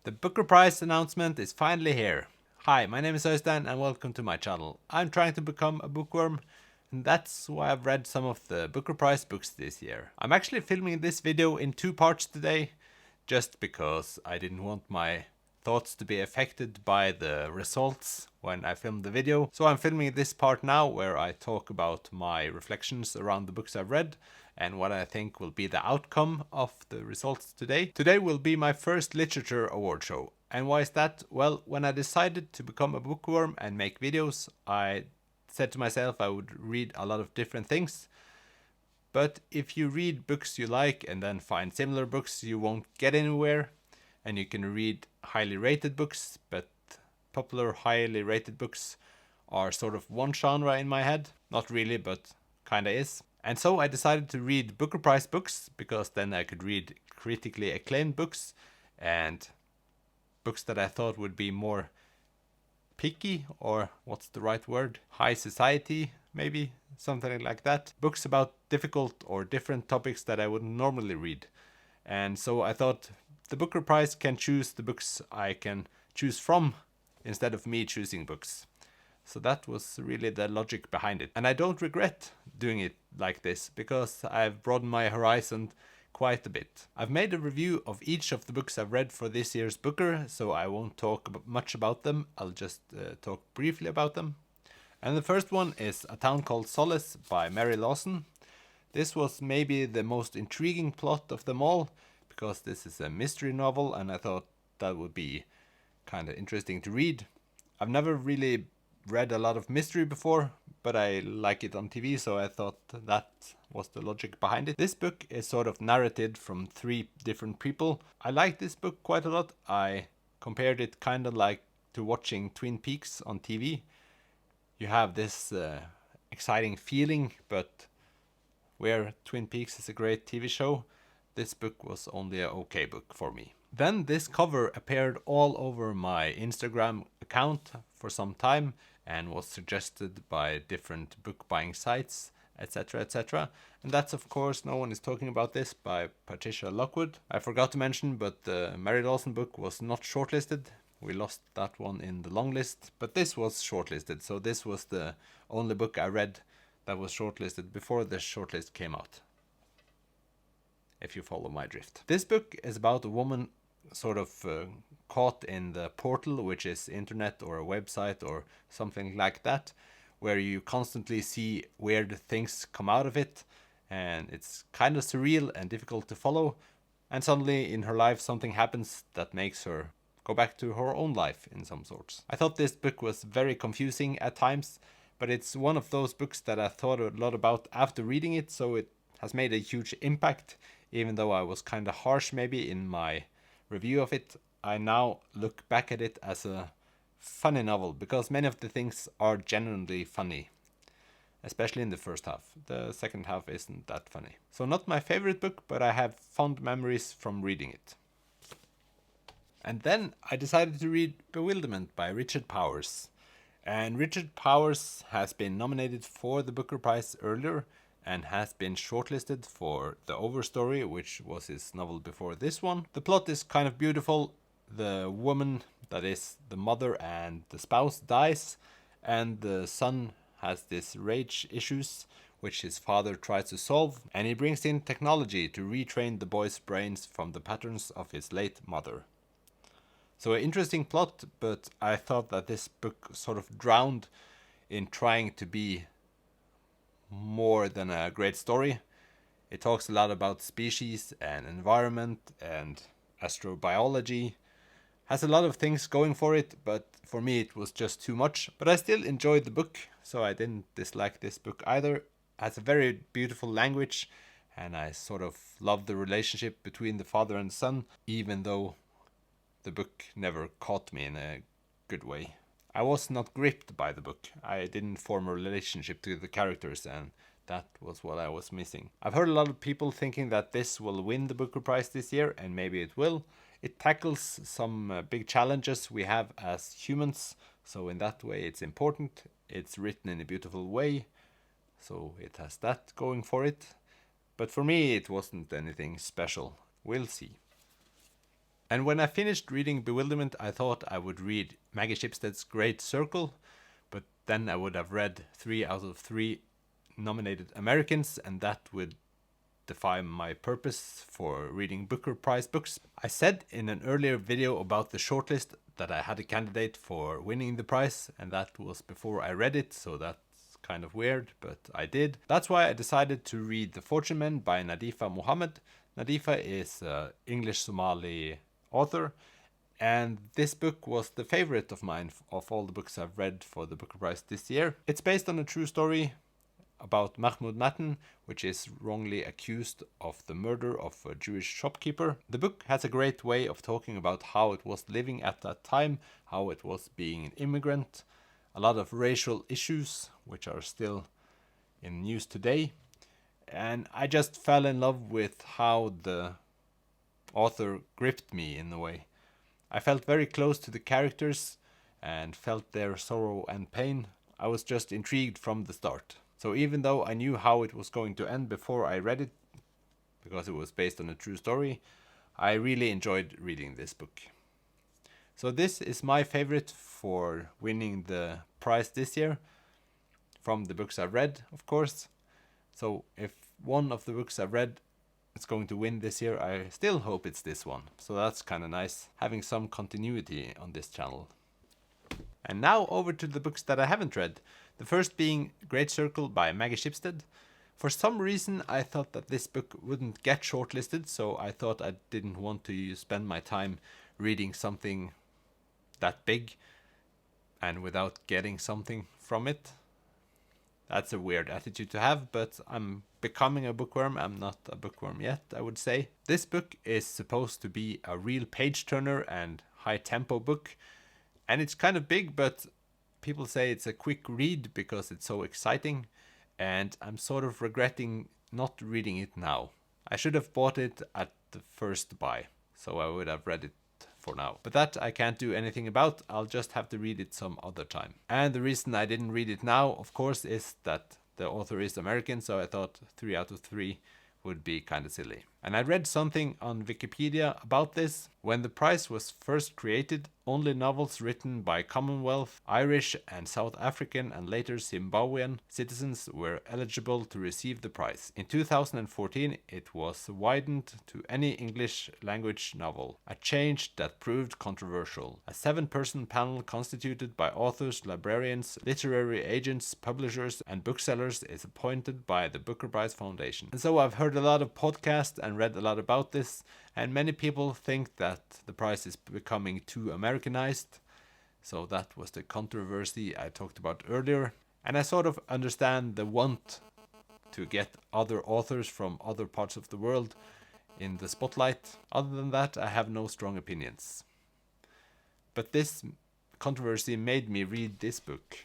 The Booker Prize announcement is finally here. Hi, my name is Øystein and welcome to my channel. I'm trying to become a bookworm, and that's why I've read some of the Booker Prize books this year. I'm actually filming this video in 2 parts today, just because I didn't want my thoughts to be affected by the results when I filmed the video. So I'm filming this part now where I talk about my reflections around the books I've read and what I think will be the outcome of the results today. Today will be my first literature award show. And why is that? Well, when I decided to become a bookworm and make videos, I said to myself I would read a lot of different things. But if you read books you like and then find similar books, you won't get anywhere. And you can read highly rated books, but popular highly rated books are sort of one genre in my head. Not really, but kinda is. And so I decided to read Booker Prize books, because then I could read critically acclaimed books and books that I thought would be more picky, or what's the right word? High society, maybe? Something like that. Books about difficult or different topics that I wouldn't normally read. And so I thought the Booker Prize can choose the books I can choose from instead of me choosing books. So that was really the logic behind it. And I don't regret doing it like this, because I've broadened my horizon quite a bit. I've made a review of each of the books I've read for this year's Booker, so I won't talk much about them. I'll just talk briefly about them. And the first one is A Town Called Solace by Mary Lawson. This was maybe the most intriguing plot of them all, because this is a mystery novel and I thought that would be kind of interesting to read. I've never really read a lot of mystery before, but I like it on TV, so I thought that was the logic behind it. This book is sort of narrated from 3 different people. I like this book quite a lot. I compared it kind of like to watching Twin Peaks on TV. You have this exciting feeling, but where Twin Peaks is a great TV show, this book was only a okay book for me. Then this cover appeared all over my Instagram account for some time and was suggested by different book buying sites, etc, etc. And that's, of course, No One Is Talking About This by Patricia Lockwood. I forgot to mention, but the Mary Lawson book was not shortlisted. We lost that one in the long list, but this was shortlisted, so this was the only book I read that was shortlisted before the shortlist came out, if you follow my drift. This book is about a woman sort of caught in the portal, which is internet or a website or something like that, where you constantly see weird things come out of it, and it's kind of surreal and difficult to follow, and suddenly in her life something happens that makes her go back to her own life in some sorts. I thought this book was very confusing at times, but it's one of those books that I thought a lot about after reading it, so it has made a huge impact. Even though I was kind of harsh maybe in my review of it, I now look back at it as a funny novel, because many of the things are genuinely funny, especially in the first half. The second half isn't that funny. So not my favorite book, but I have fond memories from reading it. And then I decided to read Bewilderment by Richard Powers. And Richard Powers has been nominated for the Booker Prize earlier and has been shortlisted for The Overstory, which was his novel before this one. The plot is kind of beautiful. The woman, that is the mother and the spouse, dies, and the son has this rage issues, which his father tries to solve, and he brings in technology to retrain the boy's brains from the patterns of his late mother. So an interesting plot, but I thought that this book sort of drowned in trying to be more than a great story. It talks a lot about species and environment and astrobiology. Has a lot of things going for it, but for me it was just too much. But I still enjoyed the book, so I didn't dislike this book either. It has a very beautiful language, and I sort of love the relationship between the father and son, even though the book never caught me in a good way. I was not gripped by the book. I didn't form a relationship to the characters, and that was what I was missing. I've heard a lot of people thinking that this will win the Booker Prize this year, and maybe it will. It tackles some big challenges we have as humans, so in that way it's important. It's written in a beautiful way, so it has that going for it. But for me it wasn't anything special. We'll see. And when I finished reading Bewilderment, I thought I would read Maggie Shipstead's Great Circle, but then I would have read 3 out of 3 nominated Americans, and that would defy my purpose for reading Booker Prize books. I said in an earlier video about the shortlist that I had a candidate for winning the prize, and that was before I read it, so that's kind of weird, but I did. That's why I decided to read The Fortune Men by Nadifa Mohammed. Nadifa is an English Somali author, and this book was the favorite of mine of all the books I've read for the Booker Prize this year. It's based on a true story about Mahmoud Matten, which is wrongly accused of the murder of a Jewish shopkeeper. The book has a great way of talking about how it was living at that time, how it was being an immigrant, a lot of racial issues, which are still in news today. And I just fell in love with how the author gripped me in a way. I felt very close to the characters and felt their sorrow and pain. I was just intrigued from the start. So even though I knew how it was going to end before I read it, because it was based on a true story, I really enjoyed reading this book. So this is my favorite for winning the prize this year, from the books I've read, of course. So if one of the books I've read is going to win this year, I still hope it's this one. So that's kind of nice, having some continuity on this channel. And now over to the books that I haven't read. The first being Great Circle by Maggie Shipstead. For some reason I thought that this book wouldn't get shortlisted, so I thought I didn't want to spend my time reading something that big and without getting something from it. That's a weird attitude to have, but I'm becoming a bookworm. I'm not a bookworm yet, I would say. This book is supposed to be a real page-turner and high-tempo book, and it's kind of big, but people say it's a quick read because it's so exciting, and I'm sort of regretting not reading it now. I should have bought it at the first buy, so I would have read it for now. But that I can't do anything about. I'll just have to read it some other time. And the reason I didn't read it now, of course, is that the author is American, so I thought 3 out of 3 would be kind of silly. And I read something on Wikipedia about this. When the prize was first created, only novels written by Commonwealth, Irish and South African and later Zimbabwean citizens were eligible to receive the prize. In 2014 it was widened to any English language novel, a change that proved controversial. A 7-person panel constituted by authors, librarians, literary agents, publishers and booksellers is appointed by the Booker Prize Foundation. And so I've heard a lot of podcasts and read a lot about this, and many people think that the prize is becoming too Americanized. So that was the controversy I talked about earlier. And I sort of understand the want to get other authors from other parts of the world in the spotlight. Other than that, I have no strong opinions. But this controversy made me read this book.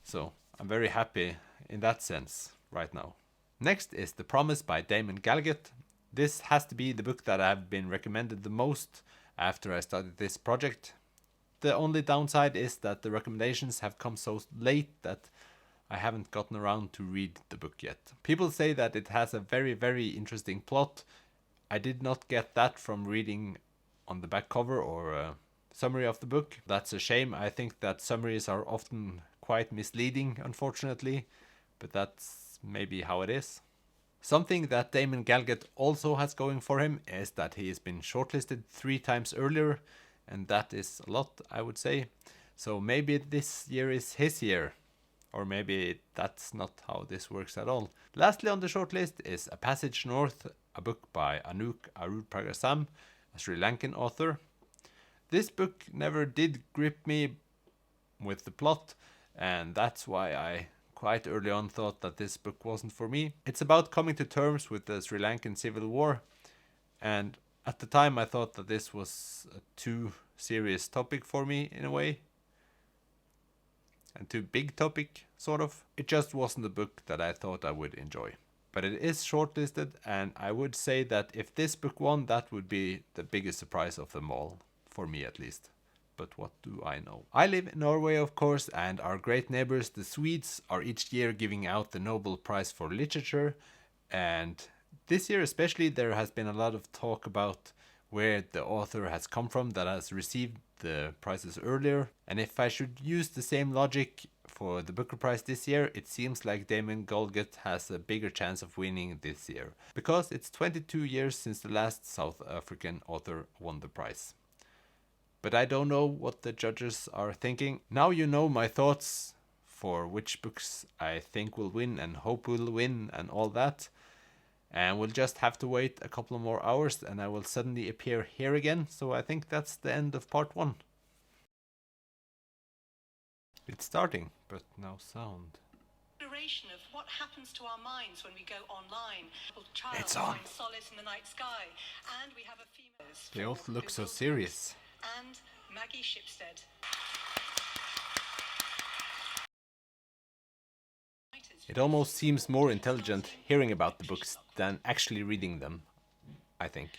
So I'm very happy in that sense right now. Next is The Promise by Damon Gallagher. This has to be the book that I've been recommended the most after I started this project. The only downside is that the recommendations have come so late that I haven't gotten around to read the book yet. People say that it has a very, very interesting plot. I did not get that from reading on the back cover or a summary of the book. That's a shame. I think that summaries are often quite misleading, unfortunately, but that's maybe how it is. Something that Damon Gallagher also has going for him is that he has been shortlisted 3 times earlier, and that is a lot, I would say. So maybe this year is his year, or maybe that's not how this works at all. Lastly on the shortlist is A Passage North, a book by Anouk Arupragasam, a Sri Lankan author. This book never did grip me with the plot, and that's why I quite early on thought that this book wasn't for me. It's about coming to terms with the Sri Lankan Civil War, and at the time I thought that this was a too serious topic for me in a way, and too big topic, sort of. It just wasn't a book that I thought I would enjoy. But it is shortlisted, and I would say that if this book won, that would be the biggest surprise of them all, for me at least. But what do I know? I live in Norway, of course, and our great neighbors, the Swedes, are each year giving out the Nobel Prize for Literature. And this year especially, there has been a lot of talk about where the author has come from that has received the prizes earlier. And if I should use the same logic for the Booker Prize this year, it seems like Damon Galgut has a bigger chance of winning this year, because it's 22 years since the last South African author won the prize. But I don't know what the judges are thinking. Now you know my thoughts for which books I think will win and hope will win and all that. And we'll just have to wait a couple of more hours and I will suddenly appear here again. So I think that's the end of part 1. It's starting, but no sound. Of what happens to our minds when we go online. It's on. Solace in the night sky. And we have a female. They all look so serious. And Maggie Shipstead. It almost seems more intelligent hearing about the books than actually reading them, I think.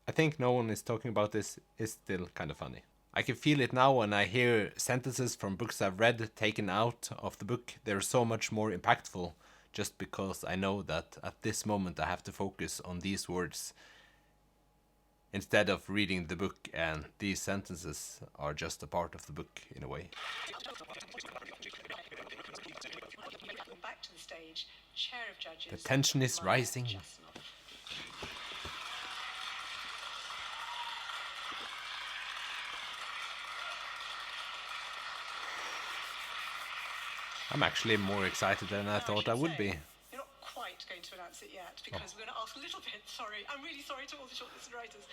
I think no one is talking about this is still kind of funny. I can feel it now when I hear sentences from books I've read taken out of the book. They're so much more impactful just because I know that at this moment I have to focus on these words instead of reading the book, and these sentences are just a part of the book in a way. Back to the stage, chair of judges. The tension is rising. I'm actually more excited than I thought I would be. You're not quite going to announce it yet because we're going to ask a little bit. Sorry, I'm really sorry to all the shortlisted writers.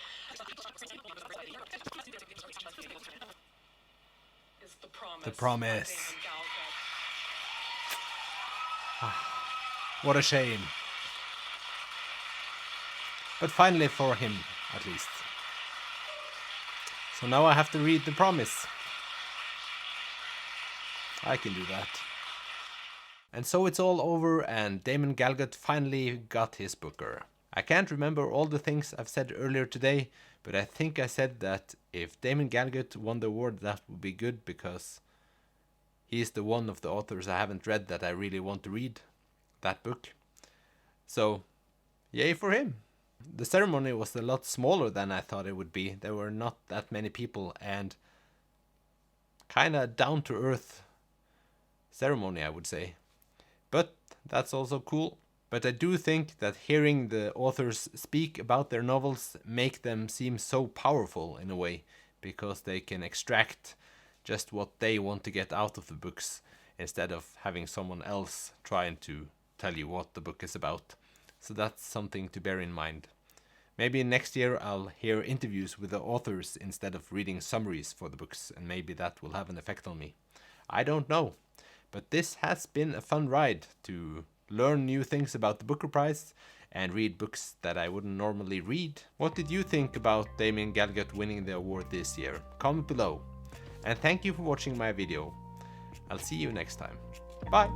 Is The Promise. The Promise. By Damon Gallagher. What a shame. But finally for him, at least. So now I have to read The Promise. I can do that. And so it's all over and Damon Galgut finally got his Booker. I can't remember all the things I've said earlier today, but I think I said that if Damon Galgut won the award that would be good because he's the one of the authors I haven't read that I really want to read that book. So, yay for him. The ceremony was a lot smaller than I thought it would be. There were not that many people and kinda down to earth ceremony, I would say. But that's also cool. But I do think that hearing the authors speak about their novels make them seem so powerful in a way, because they can extract just what they want to get out of the books instead of having someone else trying to tell you what the book is about. So that's something to bear in mind. Maybe next year I'll hear interviews with the authors instead of reading summaries for the books, and maybe that will have an effect on me. I don't know. But this has been a fun ride to learn new things about the Booker Prize and read books that I wouldn't normally read. What did you think about Damon Galgut winning the award this year? Comment below. And thank you for watching my video. I'll see you next time. Bye!